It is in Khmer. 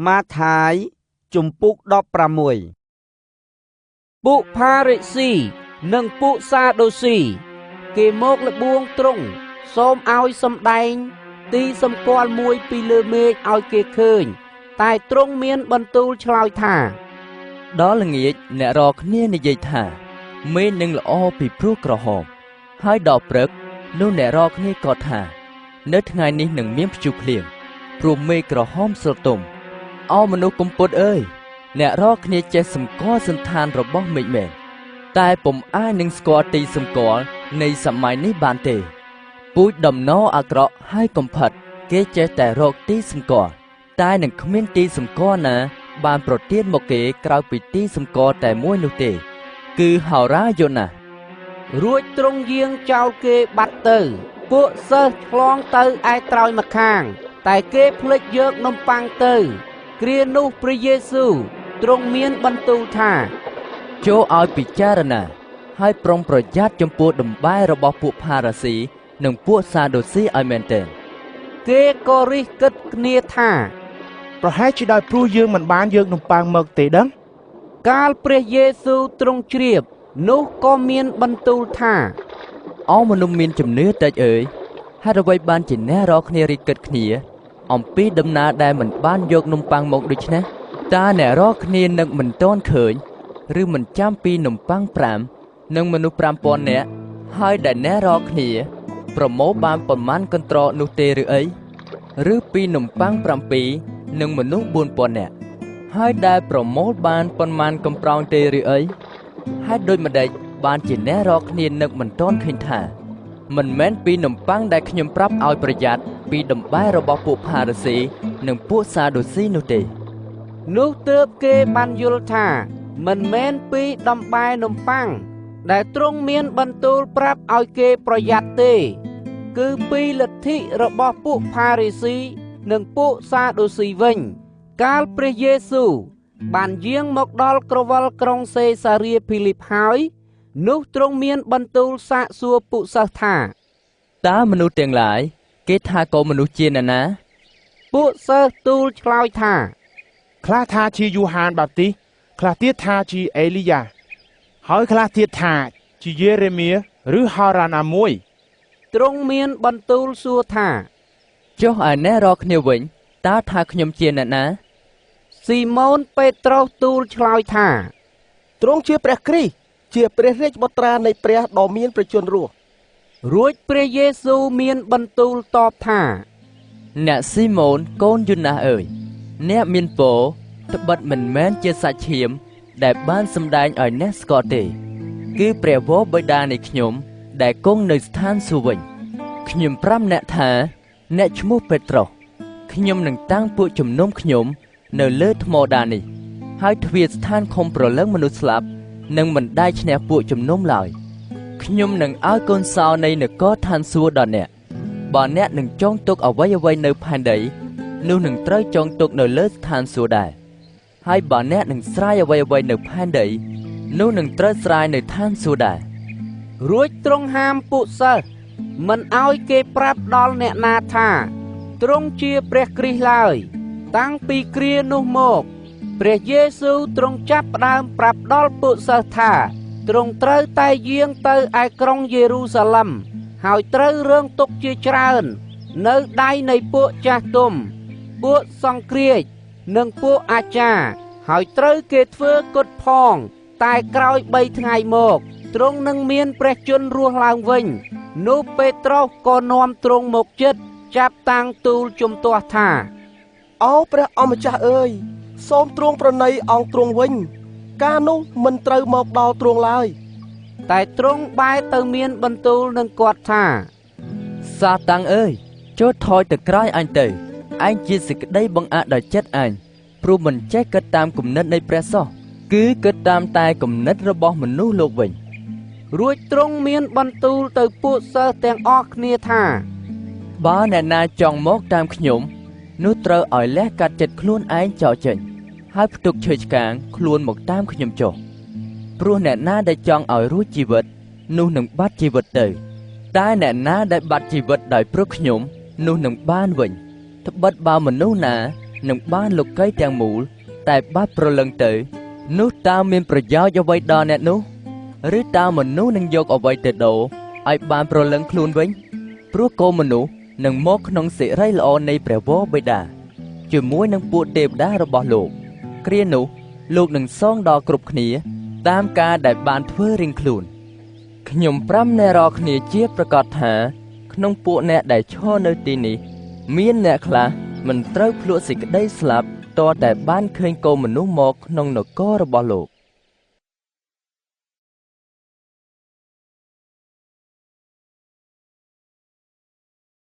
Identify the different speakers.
Speaker 1: มาท้ายจุมปุกดอบประมวยปุพาริซีหนึ่งปุซาโดซีเกโมกละบวงตรงส้มเอาสมแดงตีสมกอลมวยปีเลือเมฆเอาเกเคยแต่ตรงเมียนบรรตูชลอยท่า
Speaker 2: đó là nghĩa nè rò khnia nè dây thả mê nâng là o bị pru cỏ hòm hai đỏ prớt nô nè rò khnia cọt thả nết ngày ní nâng miếng chụp liền pru mê cỏ hòm sờ tùng o mà nô công bột ơi nè rò khnia che sầm co sân than rồi bó mịn mềm tai bồng ai nâng score tì sầm cỏในสมัยนี้บานเตปุ้ยดำน้ออากระให้กำผัดเกเจแต่รกตีสมก่อตายหนึ่งคอมเมนตีสมก่อนะบานโปรตีนโมเกกลายปิตีสมก่อแต่มวยนุเตคือหาร้ายโยนะ
Speaker 1: រួចត្រង់យាងចោលគេបាត់ទៅពួកសិស្សឆ្លងទៅឯត្រោយម្ខាងតែគេភ្លេចយកនំប៉័ងទៅគ្រានោះព្រះយេស៊ូវទ្រង់មានបន្ទូលថា
Speaker 2: ចូលឲ្យពិចារណាហើយប្រុងប្រយ័ត្នចំពោះដំបែរបស់ពួកផារ៉ាស៊ីនិងពួកសាដូស៊ីឲ្យមែនទែន
Speaker 1: គេក៏រិះគិតគ្នាថា
Speaker 3: ប្រហែលជាដោយព្រោះយើងមិនបានយកនំប៉័ងមកទេដឹង
Speaker 1: កាលព្រះយេស៊ូវទ្រង់ជ្រាបនោះក៏មានបន្ទូលថា
Speaker 2: អោមនុស្សមានជំនឿតិចអើយហេតុអ្វីបានជាអ្នករកគ្នារិះគិតគ្នាអំពីដំណើរដែលមិនបានយកនំប៉័ងមកដូច្នេះតើអ្នករកគ្នានឹងមិនទាន់ឃើញឬមិនចាំពីនំប៉័ង5និងមនុស្ស 5000 នាក់ហើយដែលអ្នករកគ្នាប្រមូលបានប៉ុន្មានកន្ត្រកនោះទេឬអីឬពីនំប៉័ង7និងមនុស្ស 4000 នាក់ហើយដែលប្រមូលបានប៉ុន្មានកំប្រោងទេឬអីហើយដូចម្ដេចបានជាអ្នករកគ្នានឹកមិនទាន់ឃើញថាមិនមែនពីនំប៉័ងដែលខ្ញុំប្រាប់ឲ្យប្រយ័ត្នពីដំបែរបស់ពួកផារ៉ាស៊ីនិងពួកសាដូស៊ីនោះទេ
Speaker 1: នោះទើបគេបានយល់ថាមិនមែនពីដំបែនំប៉័ងដែលទ្រង់មានបន្ទូលប្រាប់ឲ្យគេប្រយ័ត្នទេគឺពីលទ្ធិរបស់ពួកផារីស៊ីនិងពួកសាដូស៊ីវិញកាលព្រះយេស៊ូវបានយាងមកដល់ក្រវិលក្រុងសេសារាភីលីបហើយនោះទ្រង់មានបន្ទូលសាកសួរពួកសិស្សថា
Speaker 2: តើមនុស្សទាំងឡាយគេថាក៏មនុស្សជាអ្នកណា
Speaker 1: ពួកសិស្សទូលឆ្លើយថា
Speaker 3: ខ្លះថាជាយូហានបាបទីខ្លះទៀតថាជាអេលីយ៉ាហើយខ្លះទៀតថាជាយេរេមៀឬហោរ៉ាណាមួយ
Speaker 1: ទ្រង់មានបន្ទូលសួរថា
Speaker 2: ចុះឯអ្នករកគ្នាវិញតើថាខ្ញុំជាអ្នកណា
Speaker 1: ស៊ីម៉ូនពេត្រុសទូលឆ្លើយថា
Speaker 4: ទ្រង់ជាព្រះគ្រីស្ទជាព្រះរាជបុត្រានៃព្រះដ៏មានព្រះជន្មរស់
Speaker 1: រួចព្រះយេស៊ូវមានបន្ទូលតបថា
Speaker 2: អ្នកស៊ីម៉ូនកូនយូណាសអើយអ្នកមានពរត្បិតមិនមែនជាសាច់ឈាមដែលបានសម្ដែងឲ្យអ្នកស្គាល់ទេគឺព្រះវរបិតានៃខ្ញុំដែលគង់នៅស្ថានសួគ៌វិញខ្ញុំប្រាប់អ្នកថាអ្នកឈ្មោះពេត្រុសខ្ញុំនឹងតាំងពួកជំនុំខ្ញុំនៅលើថ្មដានេះហើយទ្វារស្ថានឃុំប្រលឹងមនុស្សស្លាប់នឹងមិនដាច់ឈ្នះពួកជំនុំឡើយខ្ញុំនឹងឲ្យកូនសោនៃនគរឋានសួគ៌ដល់អ្នកបើអ្នកនឹងចងទុកអ្វីៗនៅផែនដីនោះនឹងត្រូវចងទុកនៅលើស្ថានសួគ៌ដែរហើយបើអ្នកនឹងស្រាយអ្វីៗនៅផែនដីនោះនឹងត្រូវស្រាយនៅឋានសួគ៌ដែរ
Speaker 1: រួចទ្រង់ហាមពួកសិស្សមិនឲ្យគេប្រាប់ដល់អ្នកណាថាទ្រង់ជាព្រះគ្រីស្ទឡើយតាំងពីគ្រានោះមកព្រះយេស៊ូវទ្រង់ចាប់ផ្ដើមប្រាប់ដល់ពួកសិស្សថាទ្រង់ត្រូវតែយាងទៅឯក្រុងយេរូសាឡិមហើយត្រូវរងទុក្ខជាច្រើននៅដៃនៃពួកចាស់ទុំពួកសង្គ្រាចនិងពួកអាចារ្យហើយត្រូវគេធ្វើគុតផងតែក្រោយ3ថ្ងៃមកទ្រង់នឹងមានព្រះជន្មរស់ឡើងវិញនោះពេត្រុសក៏នាំទ្រង់មកជិតចាប់តាំងទូលជំទាស់ថា
Speaker 4: អូព្រះអម្ចាស់អើយសូមទ្រង់ប្រណីអង្គទ្រង់វិញការនោះមិនត្រូវមកដល់ទ្រង់ឡើយ
Speaker 1: តែទ្រង់បែរទៅមានបន្ទូលនឹងគាត់ថា
Speaker 2: សាតាំងអើយចូលថយទៅក្រោយអញទៅឯងជាសេចក្តីបង្អាក់ដោយចិត្តអញព្រោះមិនចេះគិតតាមគំនិតនៃព្រះសោះគឺគិតតាមតែគំនិតរបស់មនុស្សលោកវិញ
Speaker 1: រួចទ្រង់មានបន្ទូលទៅពួកសិស្សទាំងអស់គ្នាថា
Speaker 2: បើអ្នកណាចង់មកតាមខ្ញុំនោះត្រូវឲ្យលះកាត់ចិត្តខ្លួនឯងចោលចេញហើយផ្ទុកឈើឆ្កាងខ្លួនមកតាមខ្ញុំចុះព្រោះអ្នកណាដែលចង់ឲ្យរួចជីវិតនោះនឹងបាត់ជីវិតទៅតែអ្នកណាដែលបាត់ជីវិតដោយព្រោះខ្ញុំនោះនឹងបានវិញត្បិតបើមនុស្សណា នឹងបានលោកីទាំងមូលតែបាត់ប្រលឹងទៅនោះតើមានប្រយោជន៍អ្វីដល់អ្នកនោះឬតើមនុស្សនឹងយកអ្វីទៅដូរឲ្យបានប្រលឹងខ្លួនវិញព្រោះកូនមនុស្សនឹងមកក្នុងសិរីល្អនៃព្រះវរបិតាជាមួយនឹងពួកទេវតារបស់លោកគ្រានោះលោកនឹងសងដល់គ្រប់គ្នាតាមការដែលបានធ្វើរៀងខ្លួនខ្ញុំប្រាំអ្នករាល់គ្នាជាប្រកាសថាក្នុងពួកអ្នកដែលឈរនៅទីនេះមានអ្នកខ្លះមិនត្រូវភ្លក់សេចក្តីស្លាប់តតែបានឃើញកូនមនុស្សមកក្នុងនគររបស់លោក